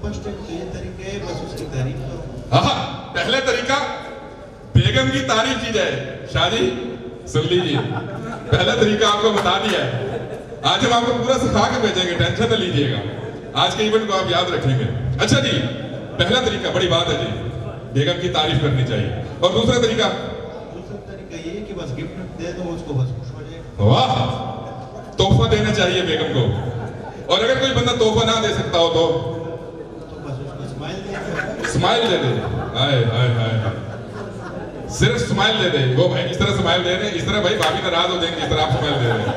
फर्स्ट ये तरीके है, बस उसकी तारीफ करो। हाँ, पहला तरीका बेगम की तारीफ की जाए। शादी सुन लीजिए, पहला तरीका आपको बता दिया है। आज हम आपको पूरा सिखा के भेजेंगे, टेंशन न लीजिएगा। आज के इवेंट को आप याद रखेंगे। अच्छा जी, पहला तरीका बड़ी बात है जी, बेगम की तारीफ करनी चाहिए। और दूसरा तरीका? दूसरा तरीका ये है कि बस गिफ्ट दे दो उसको, बस खुश हो जाए। वाह, तोहफा देना चाहिए बेगम को। और अगर कोई बंदा तोहफा ना दे सकता हो तो बस उसको स्माइल दे। स्माइल दे दे। हाय हाय हाय हाय, सिर्फ स्माइल दे दे। वो भाई इस तरह स्माइल दे रहे हैं, इस तरह भाई भाभी नाराज हो जाएंगे। इस तरह आप स्माइल दे रहे हैं,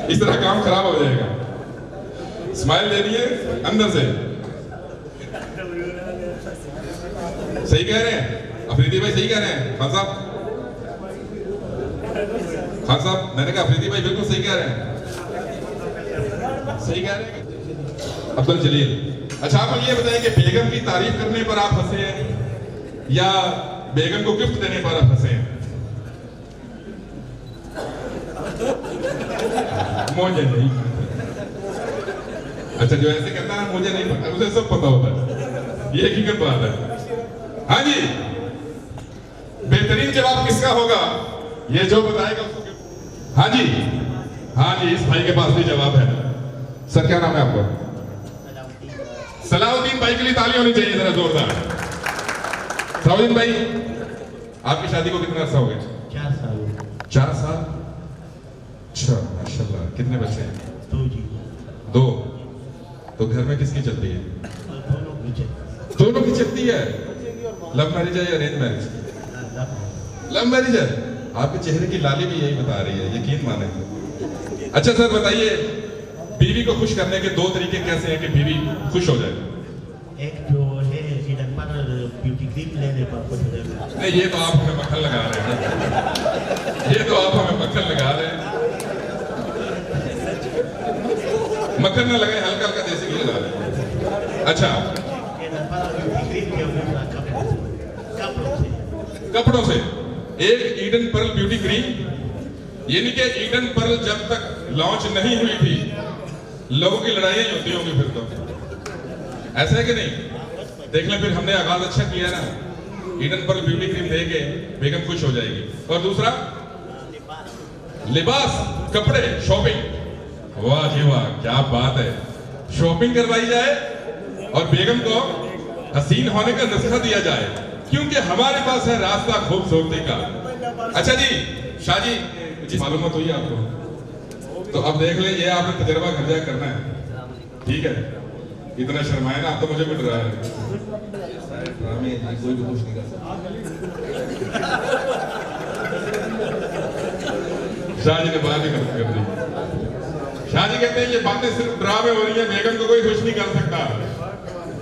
इस तरह काम खराब हो जाएगा। स्माइल दे दिए अंदर से। सही कह रहे हैं अफरीदी भाई, सही कह रहे हैं खान साहब। खान साहब, मैंने कहा अफरीदी भाई बिल्कुल सही कह रहे हैं, सही कह रहे हैं। अब्दुल जलील, अच्छा आप ये बताएं कि बेगम की तारीफ करने पर आप हंसे हैं या बेगम को गिफ्ट देने पर आप हंसे हैं? मुझे नहीं। अच्छा जो ऐसे कहता है मुझे नहीं पता, उसे सब पता होता है, ये हकीकत बात है। हाँ जी, बेहतरीन जवाब किसका होगा? ये जो बताएगा उसको। हाँ जी, हाँ जी, इस भाई के पास भी जवाब है। सर क्या नाम है आपका? सलाउद्दीन भाई के लिए ताली होनी चाहिए जरा जोरदार। सलाउद्दीन भाई, आपकी शादी को कितना अर्सा हो गया? 4 साल। 4 साल। अच्छा माशाल्लाह, कितने बच्चे हैं? 2 जी। 2। तो घर में किसकी चलती है? दोनों की चलती। दोनों की चलती है। लव मैरिज है या अरेंज मैरिज? लव मैरिज है। आपके चेहरे की लाली भी यही बता रही है, यकीन माने। अच्छा सर बताइए, बीवी को खुश करने के 2 तरीके कैसे हैं कि बीवी खुश हो जाए? एक जो है सीधन पर ब्यूटी क्रीम लेने पर खुश हो जाएगा। नहीं, ये तो आप हमें मक्खन लगा रहे हैं, ये तो आप हमें मक्खन लगा रहे हैं। मक्खन ना लगाए, हल्का हल्का देसी घी लगा रहे हैं। अच्छा, सीधन पर ब्यूटी क्रीम के ऊपर कपड़ों से। कपड़ों से। एक ईडन पर्ल ब्यूटी क्रीम, यानी कि ईडन पर्ल जब तक लॉन्च नहीं हुई थी लोगों की लड़ाइयां होती होंगी फिर तो, ऐसा है कि नहीं? देख लें, फिर हमने आगाज अच्छा किया ना, ईडन पर्ल ब्यूटी क्रीम देके बेगम खुश हो जाएगी। और दूसरा लिबास, कपड़े, शॉपिंग। वाह जी वाह, क्या बात है। शॉपिंग करवाई जाए और बेगम को हसीन होने का नुस्खा दिया जाए, क्योंकि हमारे पास है रास्ता खूबसूरती का। अच्छा जी, शाह जी मालूम तो ही आपको, तो अब देख ले, ये आपने तजर्बा घर जाकर करना है, ठीक है? इतना शर्माए ना, आप तो मुझे भी डरा है। कोई भी कुछ नहीं कर सकता। शाह जी ने बात ही कर दी। शाह जी कहते हैं ये बातें सिर्फ ड्रामे हो रही है, बेगम को कोई खुश नहीं कर सकता।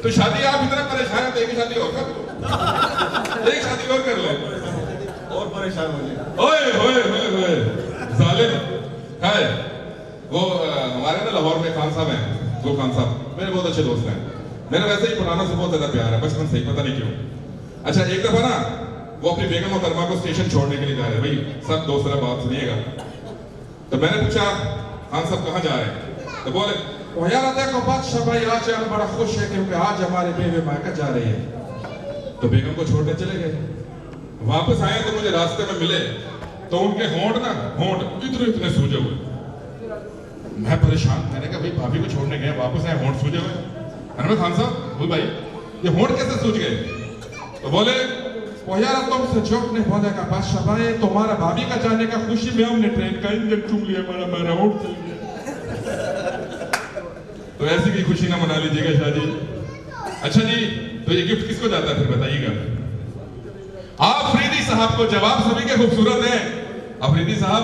तो शादी आप इतना परेशान है तो एक शादी और कर लो, एक शादी और कर लो, और परेशान हो जाए। ओए होए होए होए जालिम है वो। हमारे ना लाहौर में खान साहब हैं, वो खान साहब मेरे बहुत अच्छे दोस्त हैं। मेरा वैसे ही पुराना से बहुत ज्यादा प्यार है, बचपन से ही, पता नहीं क्यों। अच्छा, एक दफा ना वो अपनी बेगम और तरमा को स्टेशन छोड़ने के लिए जा रहे हैं। भाई सब दोस्त जरा बात सुनिएगा। तो मैंने पूछा खान साहब कहाँ जा रहे हैं? तो बोले वो यार देखो बादशाह भाई आज हम बड़ा खुश है क्योंकि आज हमारी बेबी मायका जा रही है। तो बेगम को छोड़ने चले गए। वापस आए तो मुझे रास्ते में मिले तो उनके होंठ इतने सूजे हुए। मैं परेशान, मैंने कहा भाई भाभी को छोड़ने गए, वापस आए होंठ सूजे हुए। मैंने खान साहब बोल भाई ये होंठ कैसे सूज गए? तो बोले वो यार तुमसे झूठ नहीं बोलेगा बादशाह भाई, तुम्हारा भाभी का जाने का खुशी में हमने ट्रेन का इंजन चूम लिया, हमारा होंठ चल गया। तो ऐसी की खुशी ना मना लीजिएगा शाह जी। अच्छा जी, तो ये गिफ्ट किसको जाता है फिर बताइएगा? अफरीदी साहब को। जवाब सभी के खूबसूरत है। अफरीदी साहब,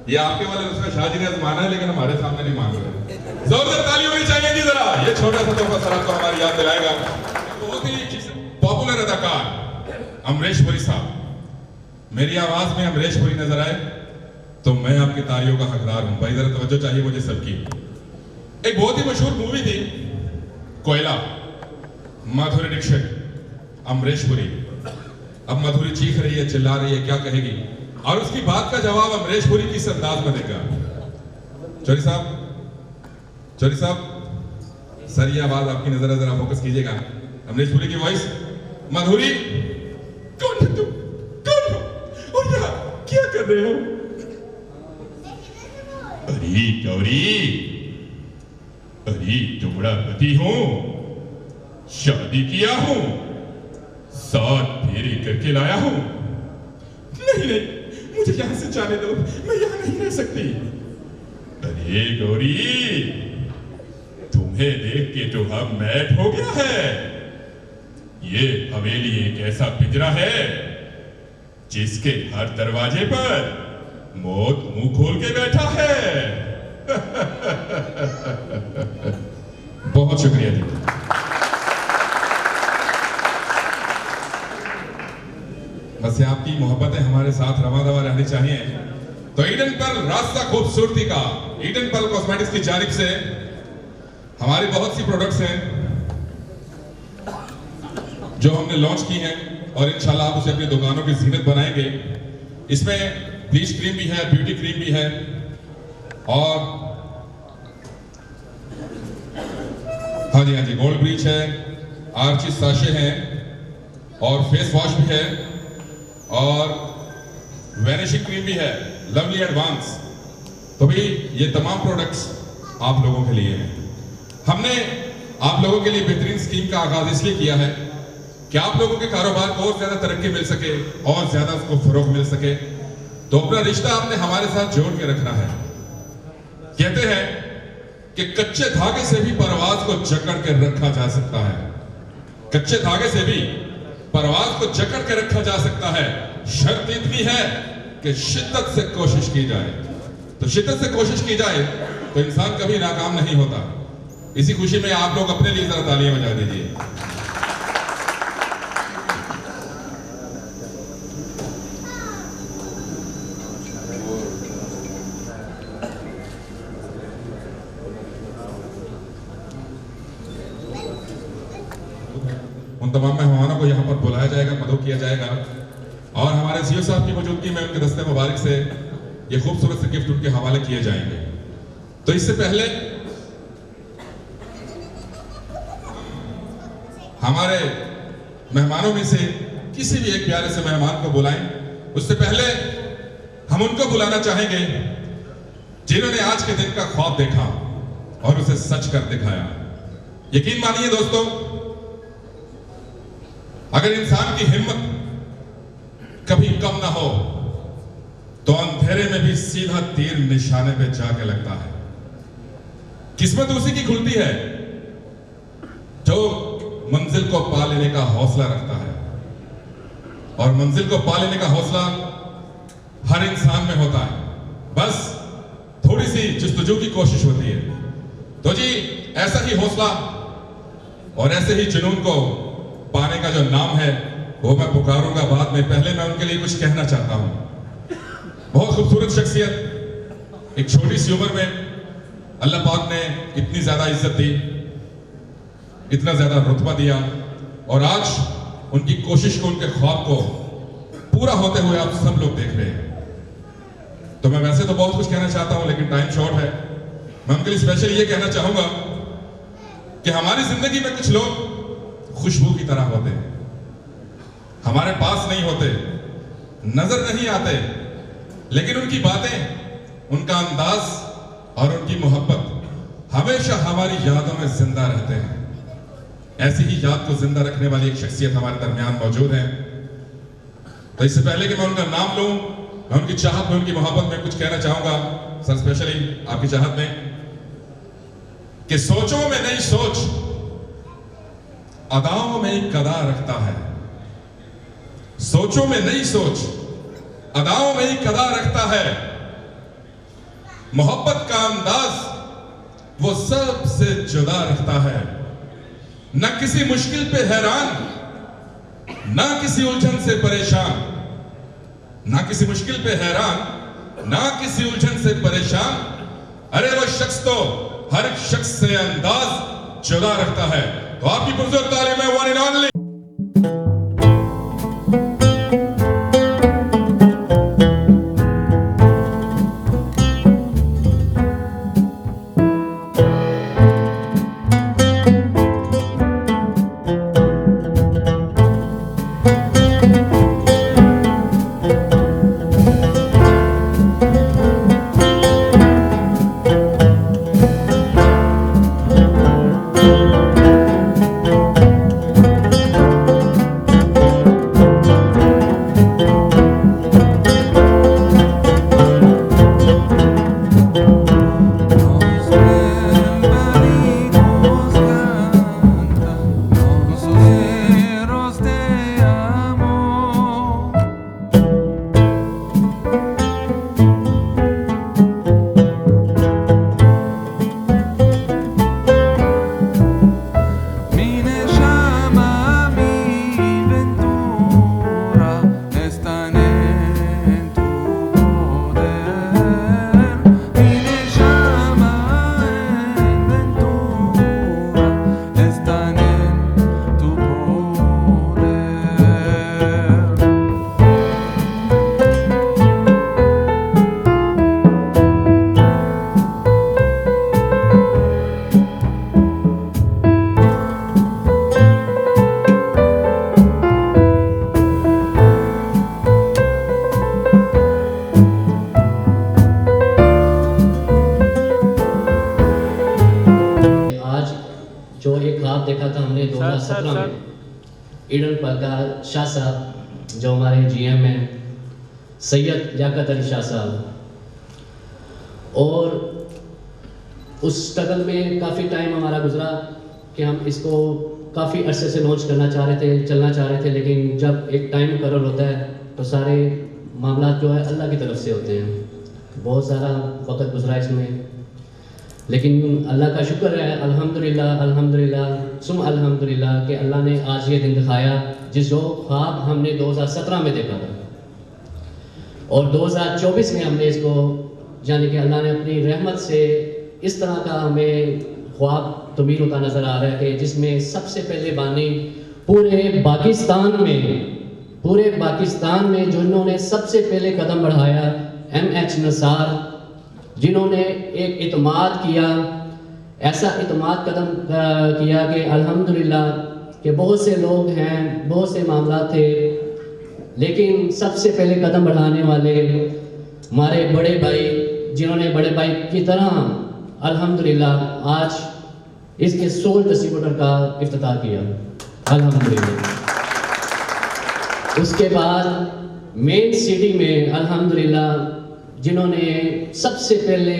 ये आपके वाले उसमें शाह जी ने आजमाना है, लेकिन हमारे सामने नहीं मान रहे। जोरदार ताली होनी चाहिए जी जरा। ये छोटा सा तोहफा सर आपको हमारी याद दिलाएगा। बहुत ही पॉपुलर अदाकार अमरीश पुरी साहब, मेरी आवाज में अमरीश पुरी नजर आए तो मैं आपकी तालियों का हकदार हूं। भाई जरा तवज्जो चाहिए मुझे सबकी। एक बहुत ही मशहूर मूवी थी कोयला, माधुरी दीक्षित, अमरीश पुरी। अब मधुरी चीख रही है, चिल्ला रही है, क्या कहेगी? और उसकी बात का जवाब अमरीश पुरी किस अंदाज में देगा? चौधरी साहब सर, ये आवाज आपकी नजर जरा फोकस कीजिएगा। अमरीश पुरी की वॉइस। मधुरी, कौन है तुम? कौन हो? और यहाँ क्या कर रहे हो? अरे गौरी, अरे तुम्हारा पति हूं, शादी किया हूं, 7 फेरे करके लाया हूं। नहीं, मुझे यहां से जाने दो, मैं यहां नहीं रह सकती। अरे गौरी, तुम्हें देख के तो हम मैट हो गया है। ये हवेली एक ऐसा पिंजरा है जिसके हर दरवाजे पर मौत मुंह खोल के बैठा है। बहुत शुक्रिया जी। बस आपकी मोहब्बतें हमारे साथ रवा दवा रहनी चाहिए। तो ईडन पर्ल रास्ता खूबसूरती का, ईडन पर्ल कॉस्मेटिक्स की जानिब से हमारी बहुत सी प्रोडक्ट्स हैं जो हमने लॉन्च की हैं और इंशाल्लाह आप उसे अपनी दुकानों की जीनत बनाएंगे। इसमें ब्लीच क्रीम भी है, ब्यूटी क्रीम भी है, और हाँ जी गोल्ड ब्लीच है, आर्ची साशे हैं, और फेस वॉश भी है, और वैनिशिंग क्रीम भी है, लवली एडवांस। तो भाई ये तमाम प्रोडक्ट्स आप लोगों के लिए हैं। हमने आप लोगों के लिए बेहतरीन स्कीम का आगाज इसलिए किया है कि आप लोगों के कारोबार को और ज्यादा तरक्की मिल सके और ज्यादा उसको फरोग मिल सके। तो अपना रिश्ता आपने हमारे साथ जोड़ के रखना है। कहते हैं कि कच्चे धागे से भी परवाज को जकड़ के रखा जा सकता है। कच्चे धागे से भी परवाज को जकड़ के रखा जा सकता है, शर्त इतनी है कि शिद्दत से कोशिश की जाए। तो शिद्दत से कोशिश की जाए तो इंसान कभी नाकाम नहीं होता। इसी खुशी में आप लोग अपने लिए जरा तालियां बजा दीजिए। उन तमाम मेहमानों को यहाँ पर बुलाया जाएगा, मदद किया जाएगा, और हमारे सीओ साहब की मौजूदगी में उनके दस्ते मुबारक से ये खूबसूरत से गिफ्ट उनके हवाले किए जाएंगे। तो इससे पहले हमारे मेहमानों में से किसी भी एक प्यारे से मेहमान को बुलाएं। उससे पहले हम उनको बुलाना चाहेंगे जिन्होंने आज के दिन का ख्वाब देखा और उसे सच कर दिखाया। यकीन मानिए दोस्तों, अगर इंसान की हिम्मत कभी कम ना हो तो अंधेरे में भी सीधा तीर निशाने पे जाके लगता है। किस्मत उसी की खुलती है जो मंजिल को पा लेने का हौसला रखता है, और मंजिल को पा लेने का हौसला हर इंसान में होता है, बस थोड़ी सी जस्तजू की कोशिश होती है। तो जी ऐसा ही हौसला और ऐसे ही जुनून को पाने का जो नाम है वो मैं पुकारूंगा बाद में। पहले मैं उनके लिए कुछ कहना चाहता हूं। बहुत खूबसूरत शख्सियत, एक छोटी सी उम्र में अल्लाह पाक ने इतनी ज्यादा इज्जत दी, इतना ज्यादा रुतबा दिया, और आज उनकी कोशिश को, उनके ख्वाब को पूरा होते हुए आप सब लोग देख रहे हैं। तो मैं वैसे तो बहुत कुछ कहना चाहता हूं लेकिन टाइम शॉर्ट है। मैं उनके लिए स्पेशली ये कहना चाहूंगा कि हमारी जिंदगी में कुछ लोग खुशबू की तरह होते हैं, हमारे पास नहीं होते, नजर नहीं आते, लेकिन उनकी बातें, उनका अंदाज और उनकी मोहब्बत हमेशा हमारी यादों में जिंदा रहते हैं। ऐसी ही याद को जिंदा रखने वाली एक शख्सियत हमारे दरमियान मौजूद है। तो इससे पहले कि मैं उनका नाम लूं, मैं उनकी चाहत में, उनकी मोहब्बत में कुछ कहना चाहूंगा सर, स्पेशली आपकी चाहत में, कि सोचों में नई सोच, अदाओं में कदा रखता है। सोचों में नई सोच, अदाओं में कदा रखता है। मोहब्बत का अंदाज वो सबसे जुदा रखता है। न किसी मुश्किल पे हैरान, न किसी उलझन से परेशान, ना किसी मुश्किल पे हैरान, ना किसी उलझन से परेशान। अरे वो शख्स तो हर एक शख्स से अंदाज जुदा रखता है। तो आपकी पुरजोर तारीफ है वन एंड ओनली। ख्वाब देखा था हमने 2017 में ईडन का शाह साहब जो हमारे जीएम हैं, सैयद लियाकत अली शाह साहब, और उस स्ट्रगल में काफ़ी टाइम हमारा गुजरा कि हम इसको काफ़ी अरसे से लॉन्च करना चाह रहे थे, चलना चाह रहे थे, लेकिन जब एक टाइम मुकर्रर होता है तो सारे मामला जो है अल्लाह की तरफ से होते हैं। बहुत सारा वक्त गुजरा इसमें, लेकिन अल्लाह का शुक्र है, अल्हम्दुलिल्लाह अल्हम्दुलिल्लाह सुम अल्हम्दुलिल्लाह कि अल्लाह ने आज ये दिन दिखाया जिस जो ख्वाब हमने 2017 में देखा था और 2024 में हमने इसको, यानी कि अल्लाह ने अपनी रहमत से इस तरह का हमें ख्वाब तमीर होता नज़र आ रहा है कि जिसमें सबसे पहले बानी पूरे पाकिस्तान में जिन्होंने सबसे पहले कदम बढ़ाया, MH नसार, जिन्होंने एक इत्माद किया, ऐसा इत्माद कदम किया कि अल्हम्दुलिल्लाह कि बहुत से लोग हैं, बहुत से मामला थे, लेकिन सबसे पहले कदम बढ़ाने वाले हमारे बड़े भाई जिन्होंने बड़े भाई की तरह अल्हम्दुलिल्लाह आज इसके सोल डिस्ट्रीब्यूटर का इफ्तिताह किया अल्हम्दुलिल्लाह। उसके बाद मेन सिटी में अल्हम्दुलिल्लाह जिन्होंने सबसे पहले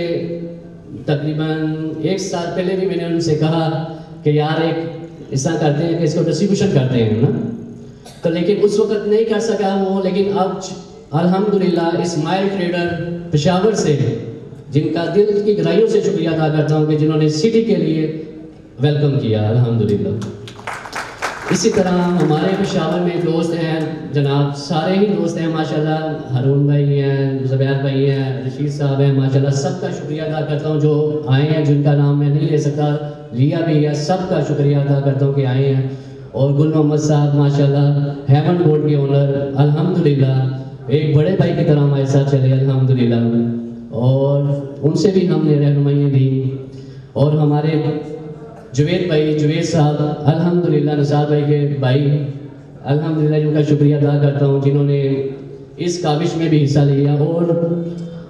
तकरीबन 1 साल पहले भी मैंने उनसे कहा कि यार एक ऐसा करते हैं कि इसको डिस्ट्रीब्यूशन करते हैं ना, तो लेकिन उस वक्त नहीं कर सका वो, लेकिन अब अल्हम्दुलिल्लाह इस्माइल ट्रेडर पेशावर से, जिनका दिल की गहराइयों से शुक्रिया अदा करता हूँ कि जिन्होंने सिटी के लिए वेलकम किया अल्हम्दुलिल्लाह। इसी तरह हमारे पेशावर में दोस्त हैं जनाब, सारे ही दोस्त हैं माशाल्लाह, हारून भाई हैं, ज़ुबैर भाई हैं, रशीद साहब हैं माशाल्लाह, सबका शुक्रिया अदा करता हूँ जो आए हैं, जिनका नाम मैं नहीं ले सकता, लिया भी है, सबका शुक्रिया अदा करता हूँ कि आए हैं। और गुल मोहम्मद साहब माशाल्लाह हेवन बोर्ड के ओनर अल्हम्दुलिल्लाह एक बड़े भाई की तरह हमारे साथ चले अल्हम्दुलिल्लाह, और उनसे भी हमने रहनुमाइयाँ दी। और हमारे जुवेद भाई, जुवेद साहब अल्हम्दुलिल्लाह नसार भाई के भाई अल्हम्दुलिल्लाह, उनका शुक्रिया अदा करता हूँ जिन्होंने इस काविश में भी हिस्सा लिया। और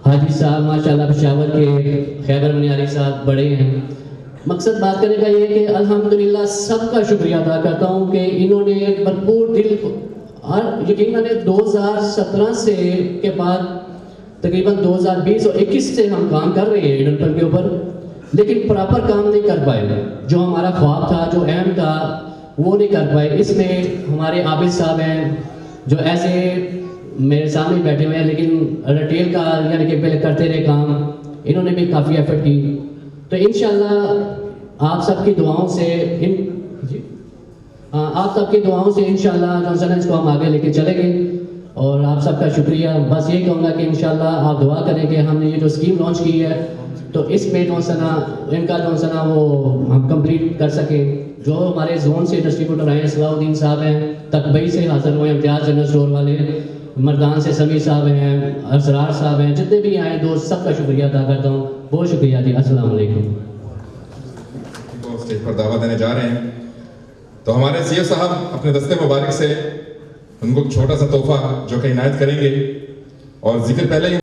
हाजी साहब माशाल्लाह पेशावर के खैबर मनियारी साहब बड़े हैं। मकसद बात करने का ये है कि अल्हम्दुलिल्लाह सबका शुक्रिया अदा करता हूँ कि इन्होंने भरपूर दिल और यकीनन 2017 से के बाद तकरीबन 2020 और 21 से हम काम कर रहे हैं एडनपल के ऊपर, लेकिन प्रॉपर काम नहीं कर पाए। जो हमारा ख्वाब था, जो अहम था, वो नहीं कर पाए। इसमें हमारे आबिद साहब हैं जो ऐसे मेरे सामने बैठे हुए हैं, लेकिन रिटेल का यानी कि पहले करते रहे काम, इन्होंने भी काफ़ी एफर्ट की। तो इंशाल्लाह आप सबकी दुआओं से आप सबकी दुआओं से इंशाल्लाह जॉनसन इसको हम आगे लेके चलेंगे। और आप सबका शुक्रिया। बस ये कहूँगा कि इंशाल्लाह आप दुआ करें कि हमने ये जो स्कीम लॉन्च की है तो इसमें इनका वो हम कंप्लीट कर सकें। जो हमारे जोन से डिस्ट्रीब्यूटर आए हैं, सलाउद्दीन साहब हैं, तकबई से हाजिर हुए, इम्तियाज़ जनरल स्टोर वाले, मर्दान से समीर साहब हैं, असरार साहब हैं, जितने भी आए दोस्त सबका शुक्रिया अदा करता हूँ। बहुत शुक्रिया जी, अस्सलाम वालेकुम। स्टेज पर दावा देने जा रहे हैं तो हमारे सीओ साहब अपने दस्ते मुबारक से उनको छोटा सा तोहफा जो कि इनायत करेंगे। और जिक्र पहले ही